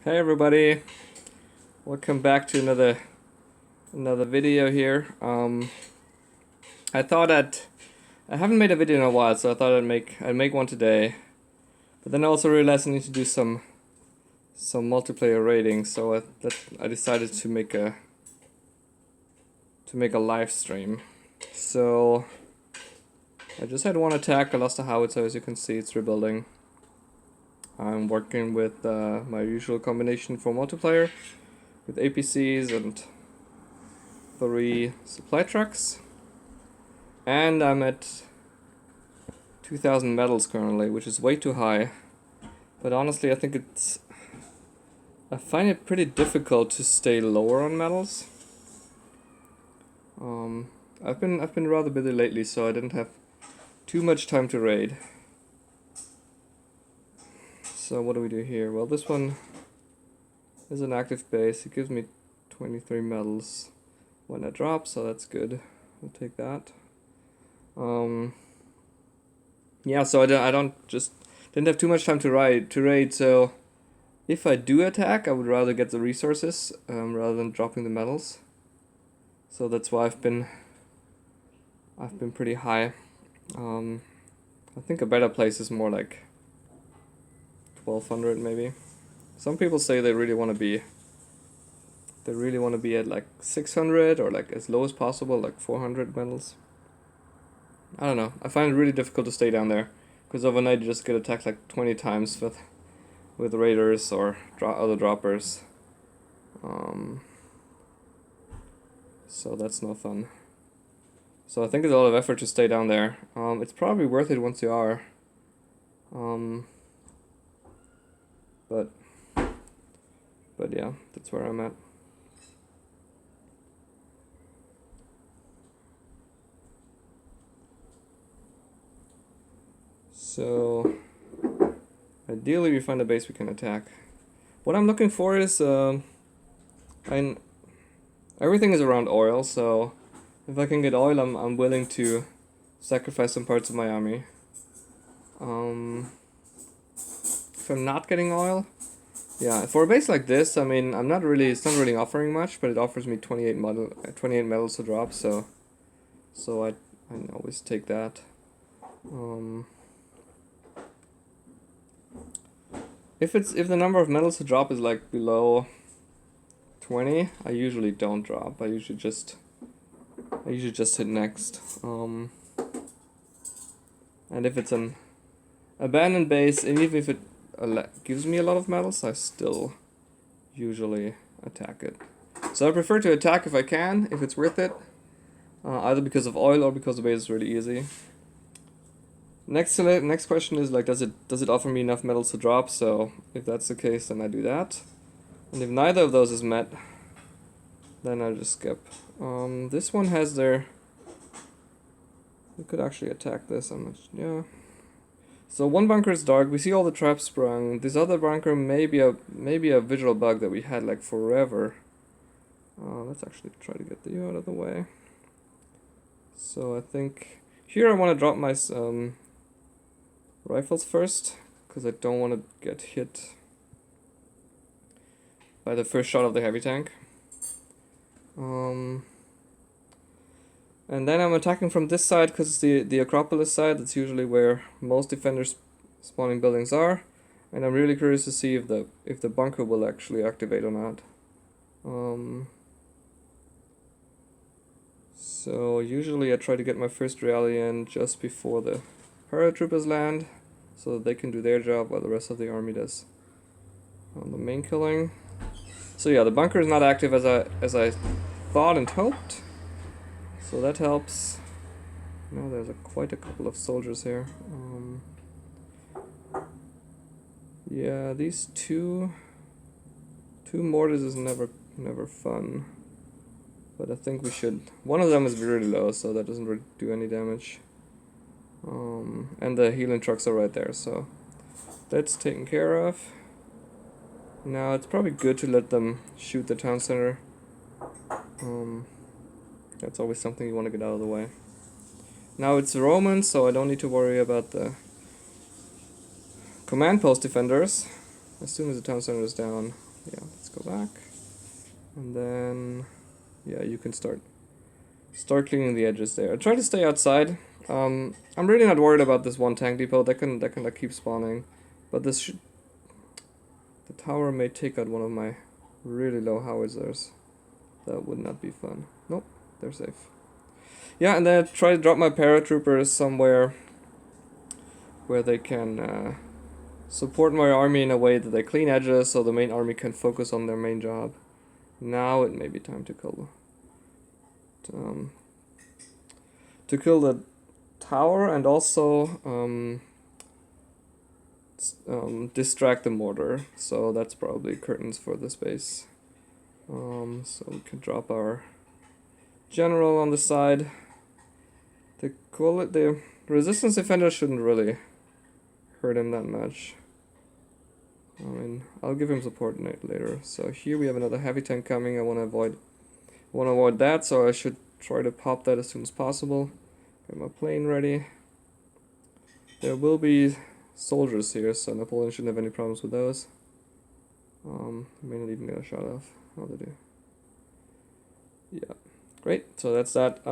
Hey everybody, welcome back to another video here. I thought I haven't made a video in a while, so I thought I'd make one today. But then I also realized I need to do some multiplayer raiding, so I decided to make a live stream. So I just had one attack. I lost a howitzer, as you can see. It's rebuilding. I'm working with my usual combination for multiplayer with APCs and 3 supply trucks, and I'm at 2,000 medals currently, which is way too high. But honestly, I find it pretty difficult to stay lower on medals. I've been rather busy lately, so I didn't have too much time to raid. So what do we do here? Well, this one is an active base. It gives me 23 medals when I drop, so that's good. I'll take that. Yeah, so I didn't have too much time to raid. So if I do attack, I would rather get the resources rather than dropping the medals. So that's why I've been pretty high. I think a better place is more like 1200 maybe. Some people say they really want to be at like 600 or like as low as possible, like 400 medals. I don't know. I find it really difficult to stay down there because overnight you just get attacked like 20 times with raiders or other droppers. So that's no fun. So I think it's a lot of effort to stay down there. It's probably worth it once you are. But yeah, that's where I'm at. So ideally we find a base we can attack. What I'm looking for is everything is around oil, so if I can get oil, I'm willing to sacrifice some parts of my army. If I'm not getting oil, yeah, for a base like this, I mean, it's not really offering much, but it offers me 28 medals to drop, so I always take that. If the number of medals to drop is like below 20, I usually don't drop. I usually just hit next. And if it's an abandoned base, and even if it gives me a lot of medals, I still usually attack it. So I prefer to attack if I can, if it's worth it, either because of oil or because the base is really easy. Next question is like, does it offer me enough medals to drop? So if that's the case, then I do that. And if neither of those is met, then I just skip. This one has their. We could actually attack this. Yeah. So one bunker is dark. We see all the traps sprung. This other bunker may be a visual bug that we had like forever. Let's actually try to get you out of the way. So I think here I want to drop my rifles first, because I don't want to get hit by the first shot of the heavy tank. And then I'm attacking from this side, because it's the Acropolis side. That's usually where most defenders spawning buildings are, and I'm really curious to see if the bunker will actually activate or not. So usually I try to get my first rally in just before the paratroopers land, so that they can do their job while the rest of the army does the main killing. So yeah, the bunker is not active as I thought and hoped, so that helps. Now there's quite a couple of soldiers here. Yeah, these two mortars is never fun, but I think we should. One of them is really low, so that doesn't really do any damage. And the healing trucks are right there, so that's taken care of. Now it's probably good to let them shoot the town center. That's always something you want to get out of the way. Now it's Roman, so I don't need to worry about the command post defenders as soon as the town center is down. Yeah, let's go back. And then, yeah, you can start cleaning the edges there. I try to stay outside. I'm really not worried about this one tank depot. That can like keep spawning, but the tower may take out one of my really low howitzers. That would not be fun. Nope, they're safe. Yeah, and then I try to drop my paratroopers somewhere where they can support my army in a way that they clean edges, so the main army can focus on their main job. Now it may be time to kill the tower and also distract the mortar. So that's probably curtains for this base. So we can drop our general on the side. The resistance defender shouldn't really hurt him that much. I mean, I'll give him support later. So here we have another heavy tank coming. I want to avoid that, so I should try to pop that as soon as possible. Get my plane ready. There will be soldiers here, so Napoleon shouldn't have any problems with those. May not even get a shot off. Oh, they do. Yeah, great. So that's that.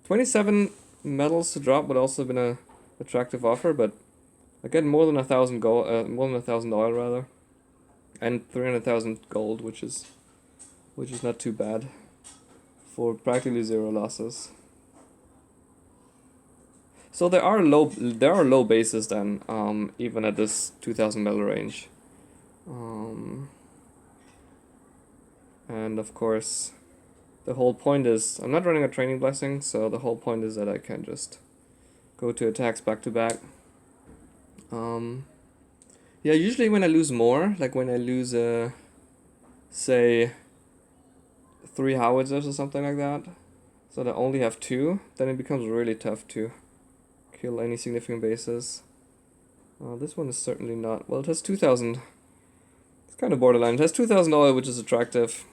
27 medals to drop would also have been a attractive offer, but I get more than $1,000 rather, and 300,000 gold, which is not too bad for practically zero losses. So there are low bases then, even at this 2,000 medal range, and of course, the whole point is I'm not running a training blessing, so the whole point is that I can just go to attacks back to back. Yeah, usually when I lose more, like when I lose, say, 3 howitzers or something like that, so that I only have 2, then it becomes really tough to kill any significant bases. This one is certainly not. Well, it has 2,000. It's kind of borderline. It has 2,000 oil, which is attractive.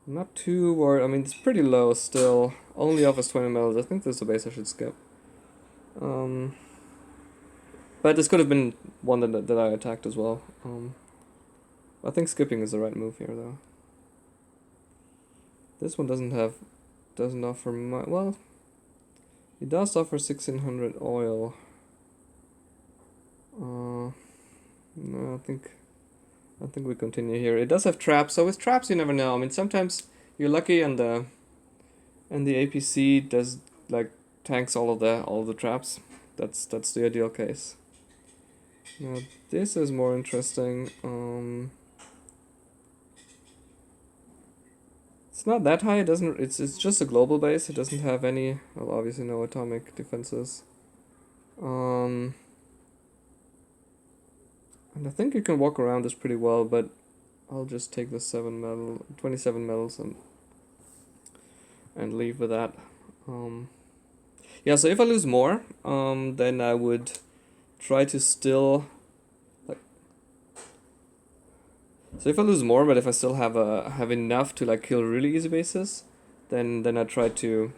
Not too worried. I mean, it's pretty low still. Only offers 20 medals. I think this is a base I should skip. But this could have been one that I attacked as well. I think skipping is the right move here, though. This one doesn't offer much. Well, it does offer 1,600 oil. No, I think we continue here. It does have traps, so with traps you never know. I mean, sometimes you're lucky and the APC does like tanks all of the traps. That's the ideal case. Now this is more interesting. It's not that high. It doesn't. It's just a global base. It doesn't have any. Well, obviously no atomic defenses. And I think you can walk around this pretty well, but I'll just take the 27 medals and leave with that. Yeah. So if I lose more, then I would try to still. So if I lose more, but if I still have enough to like kill really easy bases, then I try to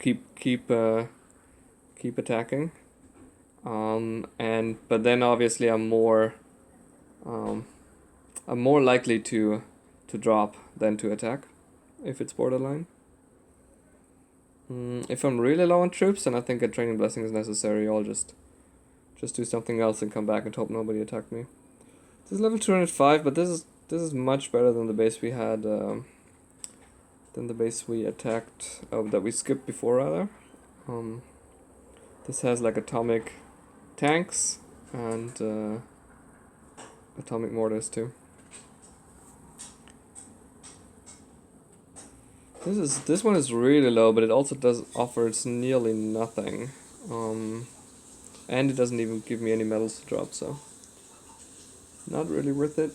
keep attacking. But then obviously I'm more likely to drop than to attack if it's borderline. If I'm really low on troops and I think a training blessing is necessary, I'll just do something else and come back and hope nobody attacked me. This is level 205, but this is much better than the base we had, than the base we attacked, that we skipped before rather. This has like atomic tanks and atomic mortars too. This one is really low, but it also offers nearly nothing, and it doesn't even give me any medals to drop, so. Not really worth it.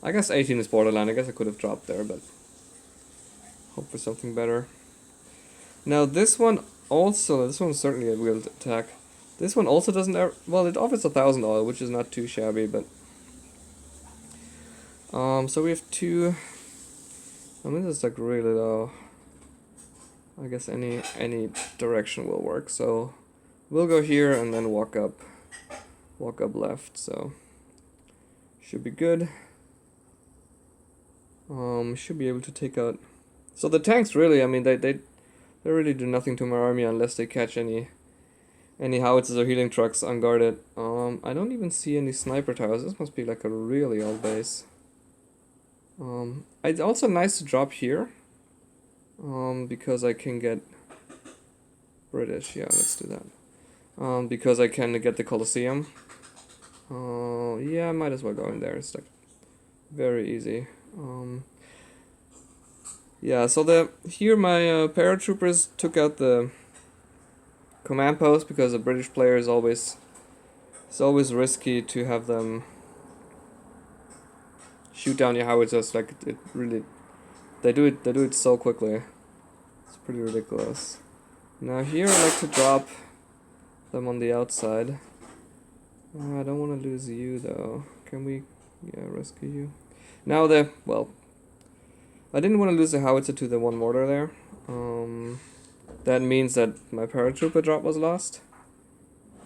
I guess 18 is borderline. I guess I could have dropped there, but hope for something better. Now this one is certainly a wheeled attack. This one also doesn't. Well, it offers 1,000 oil, which is not too shabby, but so we have 2. I mean, this is like really low. I guess any direction will work. So we'll go here and then walk up walk up left, so should be good. Should be able to take out. So the tanks really, I mean, they really do nothing to my army unless they catch any howitzers or healing trucks unguarded. I don't even see any sniper towers. This must be like a really old base. It's also nice to drop here. Because I can get British. Yeah, let's do that. Because I can get the Colosseum. Yeah, I might as well go in there. It's like very easy. Yeah, so here my paratroopers took out the command post because a British player is always risky to have them shoot down your howitzers. Like it really, they do it so quickly. It's pretty ridiculous. Now here I like to drop them on the outside. I don't want to lose you though. Can we? Yeah, rescue you. Now well, I didn't want to lose the howitzer to the one mortar there. That means that my paratrooper drop was lost.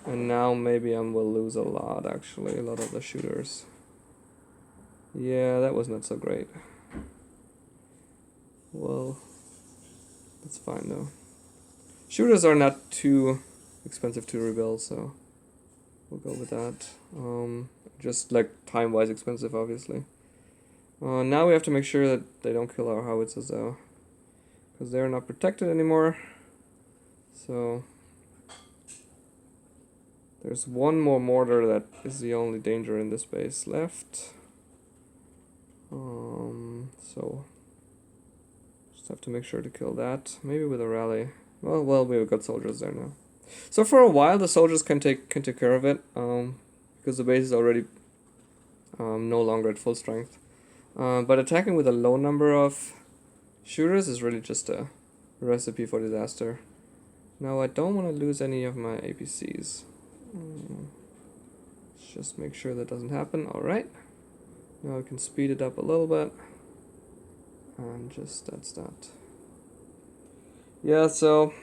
And now maybe I will lose a lot actually, a lot of the shooters. Yeah, that was not so great. Well, that's fine though. Shooters are not too expensive to rebuild, so we'll go with that. Just like time-wise expensive, obviously. Now we have to make sure that they don't kill our howitzers though, because they're not protected anymore. So there's one more mortar that is the only danger in this base left. So just have to make sure to kill that. Maybe with a rally. Well, we've got soldiers there now. So for a while the soldiers can take care of it, because the base is already no longer at full strength. But attacking with a low number of shooters is really just a recipe for disaster. Now I don't want to lose any of my APCs. Let's just make sure that doesn't happen. Alright. Now I can speed it up a little bit. And just that's that. Yeah, so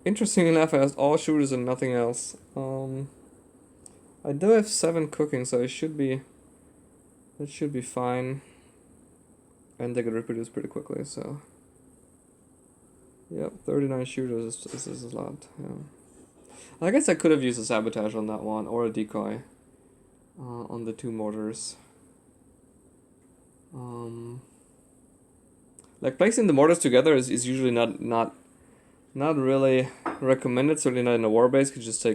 interesting enough, I have all shooters and nothing else. I do have 7 cooking, so it should be fine. And they could reproduce pretty quickly, so yep, 39 shooters is a lot. Yeah. I guess I could have used a sabotage on that one, or a decoy on the 2 mortars. Like placing the mortars together is usually not really recommended. Certainly not in a war base. You just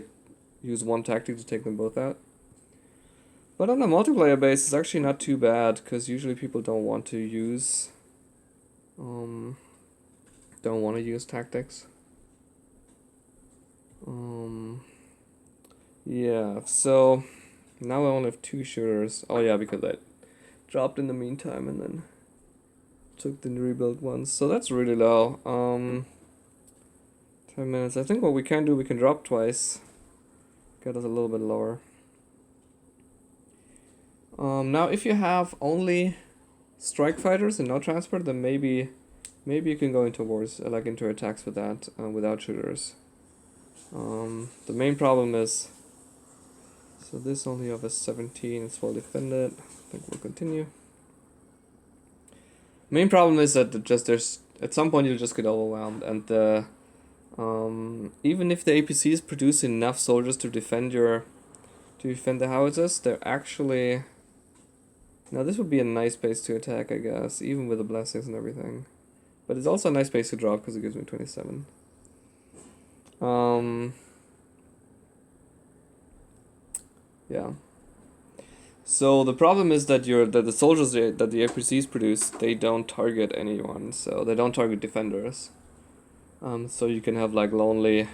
use one tactic to take them both out. But on a multiplayer base, it's actually not too bad, because usually people don't want to use tactics. Yeah, so now I only have 2 shooters. Oh yeah, because I dropped in the meantime and then took the rebuild ones. So that's really low. 10 minutes. I think what we can do, we can drop twice. Get us a little bit lower. Now if you have only strike fighters and no transport, then maybe you can go into wars, like into attacks with that, without shooters. The main problem is, so this only offers 17, it's well defended. I think we'll continue. Main problem is that there's at some point you'll just get overwhelmed, and even if the APCs produce enough soldiers to defend the howitzers, they're actually. Now this would be a nice base to attack, I guess, even with the blessings and everything. But it's also a nice base to drop because it gives me 27. Yeah. So the problem is that the soldiers that the APCs produce, they don't target anyone, so they don't target defenders. So you can have like lonely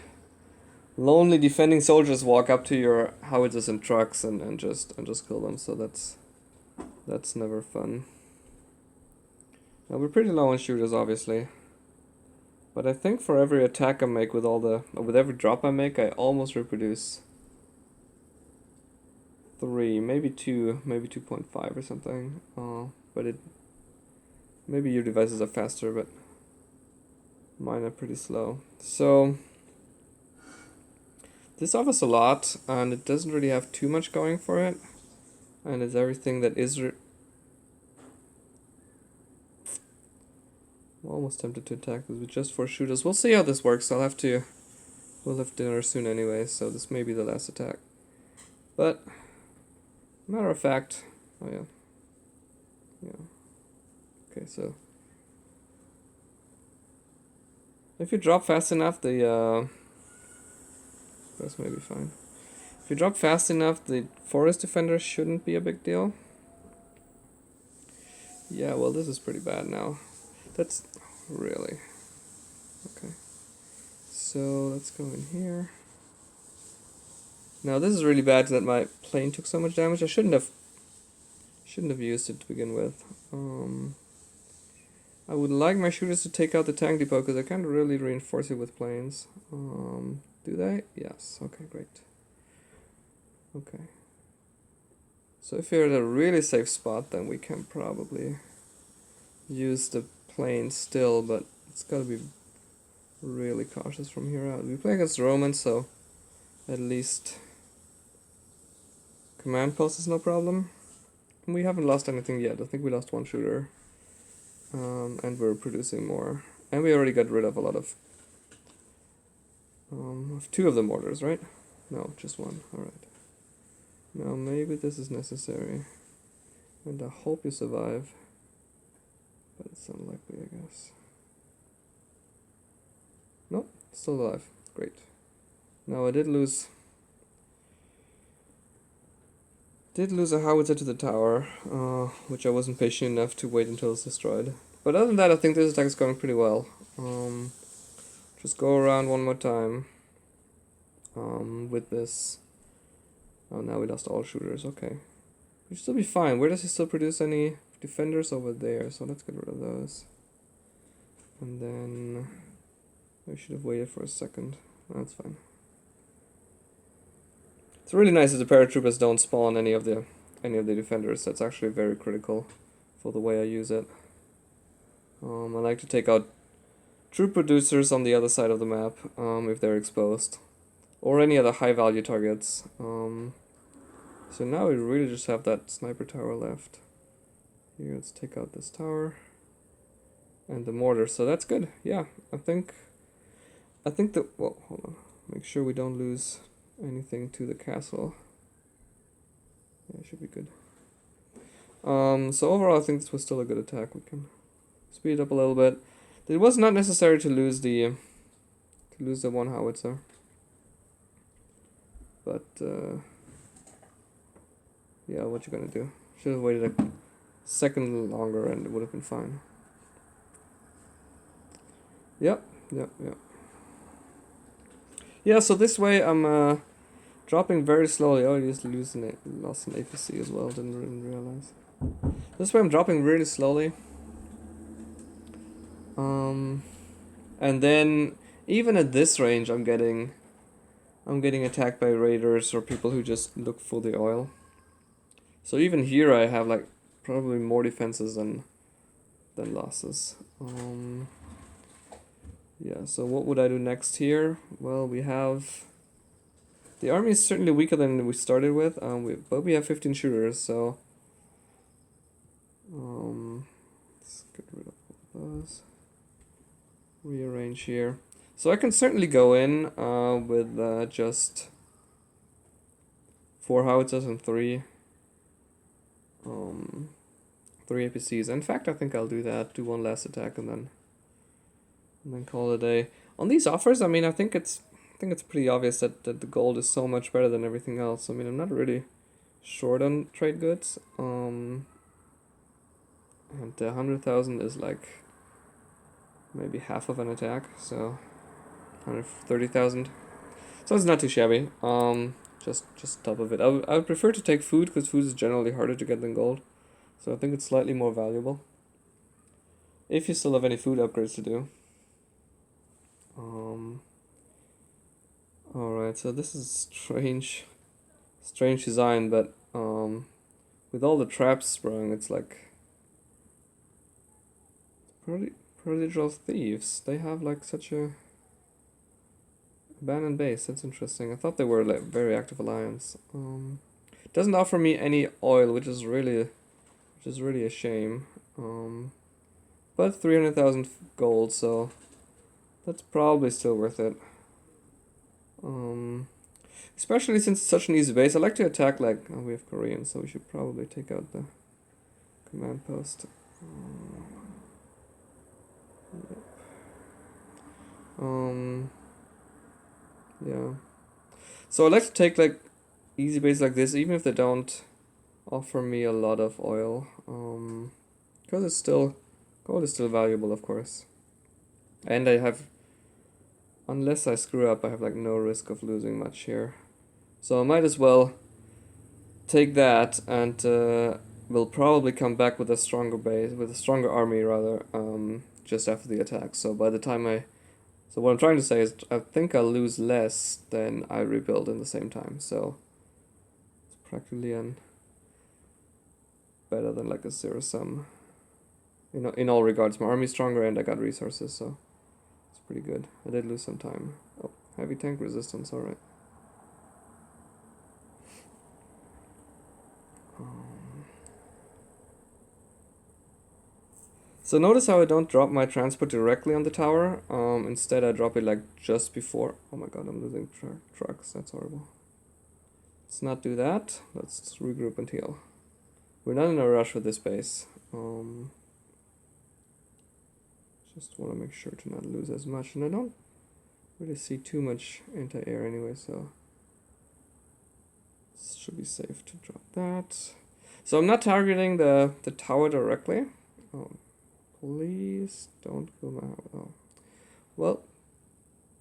defending soldiers walk up to your howitzers and trucks and just kill them. So that's never fun. Now we're pretty low on shooters, obviously. But I think for every attack I make with every drop I make, I almost reproduce 3, maybe 2, maybe 2.5 or something. But maybe your devices are faster, but mine are pretty slow. So This offers a lot, and it doesn't really have too much going for it. And it's everything that is... I'm almost tempted to attack this with just 4 shooters. We'll see how this works. We'll have dinner soon anyway, so this may be the last attack. But, matter of fact... Oh yeah. Yeah. Okay, so... If you drop fast enough, the... This may be fine. If you drop fast enough, the forest defender shouldn't be a big deal. Yeah, well, this is pretty bad now. That's really... Okay. So, let's go in here. Now, this is really bad that my plane took so much damage. I shouldn't have used it to begin with. I would like my shooters to take out the tank depot, because I can't really reinforce it with planes. Do they? Yes. Okay, great. Okay. So if you're at a really safe spot, then we can probably use the plane still, but it's gotta be really cautious from here out. We play against Romans, so at least command post is no problem. And we haven't lost anything yet. I think we lost 1 shooter. And we're producing more. And we already got rid of a lot of 2 of the mortars, right? No, just 1. Alright. Now maybe this is necessary. And I hope you survive. But it's unlikely, I guess. Nope, still alive. Great. Now I did lose a howitzer to the tower, which I wasn't patient enough to wait until it's destroyed. But other than that, I think this attack is going pretty well. Just go around one more time with this. Oh, now we lost all shooters. Okay. We should still be fine. Where does he still produce any defenders? Over there, so let's get rid of those. And then I should have waited for a second. That's fine. It's really nice that the paratroopers don't spawn any of the defenders. That's actually very critical for the way I use it. I like to take out troop producers on the other side of the map if they're exposed, or any other high value targets. So now we really just have that sniper tower left. Here, let's take out this tower and the mortar. So that's good. Yeah, I think that, well, hold on. Make sure we don't lose anything to the castle. Yeah, it should be good. So overall, I think this was still a good attack. We can speed it up a little bit. It was not necessary to lose the 1 howitzer, but yeah, what you gonna do? Should have waited a second longer, and it would have been fine. Yep. Yeah, so this way I'm dropping very slowly. Oh, I just lost an APC as well, didn't even realize. This way I'm dropping really slowly. And then even at this range I'm getting attacked by raiders or people who just look for the oil. So even here I have like probably more defenses than losses. Yeah, so what would I do next here? Well, we have... The army is certainly weaker than we started with, but we have 15 shooters, so... let's get rid of all those. Rearrange here. So I can certainly go in with just 4 howitzers and 3 APCs. In fact, I think I'll do that. Do 1 last attack and then call it a day. On these offers, I mean, I think it's pretty obvious that the gold is so much better than everything else. I mean, I'm not really short on trade goods. And 100,000 is like maybe half of an attack, so 130,000. So it's not too shabby. Just top of it. I would prefer to take food, because food is generally harder to get than gold. So I think it's slightly more valuable. If you still have any food upgrades to do. Alright, so this is strange design, but with all the traps sprung, it's like prodigal thieves. They have like such a Abandoned base, that's interesting. I thought they were like very active alliance. Doesn't offer me any oil, which is really a shame. But 300,000 gold, so that's probably still worth it. Especially since it's such an easy base. I like to attack like, oh, we have Korean, so we should probably take out the command post. Yeah. So I like to take like easy base like this, even if they don't offer me a lot of oil. Because it's still, gold is still valuable, of course. And I have, unless I screw up, I have like no risk of losing much here. So I might as well take that, and we'll probably come back with a stronger base, with a stronger army rather, just after the attack. So by the time so what I'm trying to say is I think I'll lose less than I rebuild in the same time. So it's practically better than like a zero sum. You know, in all regards, my army's stronger and I got resources, so it's pretty good. I did lose some time. Oh, heavy tank resistance, alright. So notice how I don't drop my transport directly on the tower. Instead I drop it like just before. Oh my god, I'm losing trucks. That's horrible. Let's not do that. Let's regroup and heal. We're not in a rush with this base. Just want to make sure to not lose as much. And I don't really see too much anti-air anyway, so this should be safe to drop that. So I'm not targeting the tower directly. Oh, please don't go my... Oh. Well,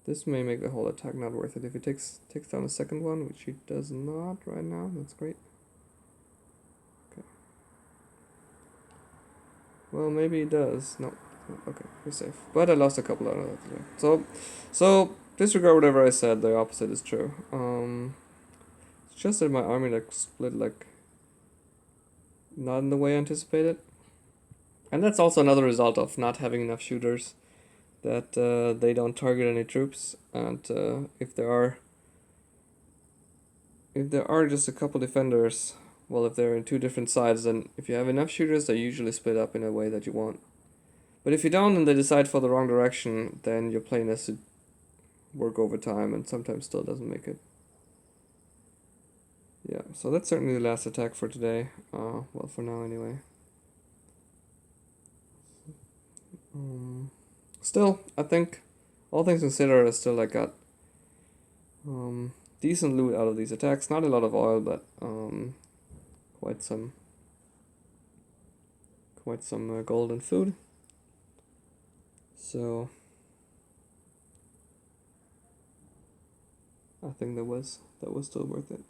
this may make the whole attack not worth it. If it takes down a second one, which he does not right now, that's great. Okay. Well, maybe he does. No. Okay, we're safe. But I lost a couple out of that. So disregard whatever I said. The opposite is true. It's just that my army like split like not in the way I anticipated, and that's also another result of not having enough shooters. That they don't target any troops, and if there are just a couple defenders, well, if they're in two different sides, then if you have enough shooters, they usually split up in a way that you want. But if you don't and they decide for the wrong direction, then your plane has to work overtime and sometimes still doesn't make it. Yeah, so that's certainly the last attack for today. Well, for now anyway. Still, I think, all things considered, I still like got decent loot out of these attacks. Not a lot of oil, but quite some gold and food. So I think that was still worth it.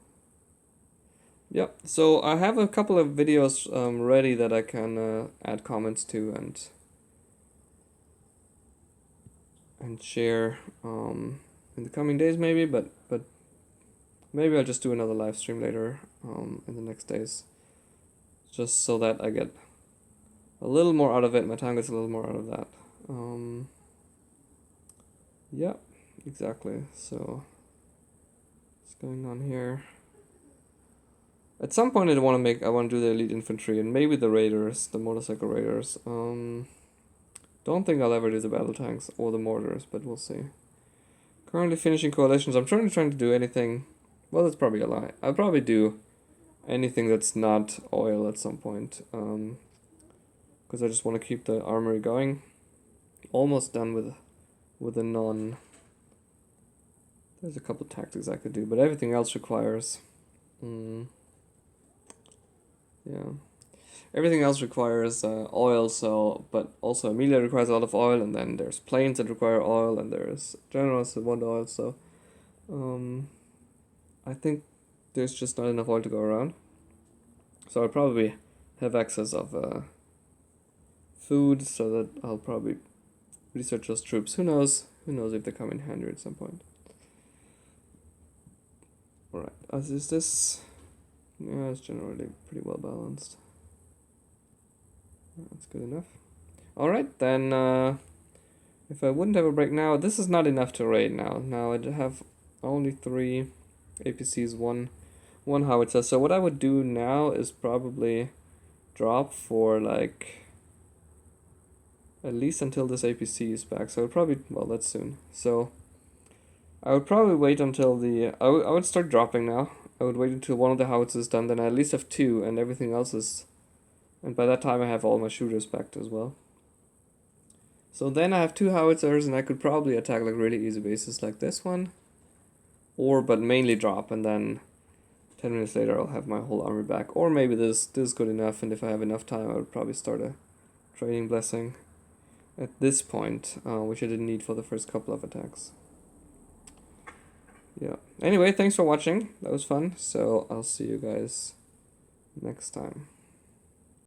Yep. So I have a couple of videos ready that I can add comments to and share in the coming days, maybe. But maybe I'll just do another live stream later in the next days, just so that I get a little more out of it. My time gets a little more out of that. Yeah, exactly. So what's going on here? At some point, I want to do the elite infantry and maybe the raiders, the motorcycle raiders. Don't think I'll ever do the battle tanks or the mortars, but we'll see. Currently finishing coalitions. I'm trying to do anything. Well, that's probably a lie. I'll probably do anything that's not oil at some point. Because I just want to keep the armory going. Almost done with the non. There's a couple tactics I could do, but everything else requires. Yeah, everything else requires oil. So, but also Amelia requires a lot of oil, and then there's planes that require oil, and there's generals that want oil. So, I think there's just not enough oil to go around. So I'll probably have excess of food, so that I'll probably research those troops. Who knows? Who knows if they come in handy at some point. Alright, is this... Yeah, it's generally pretty well balanced. That's good enough. Alright, then If I wouldn't have a break now, this is not enough to raid now. Now I have only 3 APCs, one howitzer. So what I would do now is probably drop for like at least until this APC is back. So I would probably, well, that's soon. So I would probably wait until the, I would start dropping now. I would wait until one of the howitzers is done, then I at least have 2 and everything else is, and by that time I have all my shooters back as well. So then I have 2 howitzers and I could probably attack like really easy bases like this one. Or, but mainly drop, and then 10 minutes later I'll have my whole army back. Or maybe this is good enough, and if I have enough time I would probably start a trading blessing at this point, which I didn't need for the first couple of attacks. Yeah. Anyway, thanks for watching. That was fun. So I'll see you guys next time.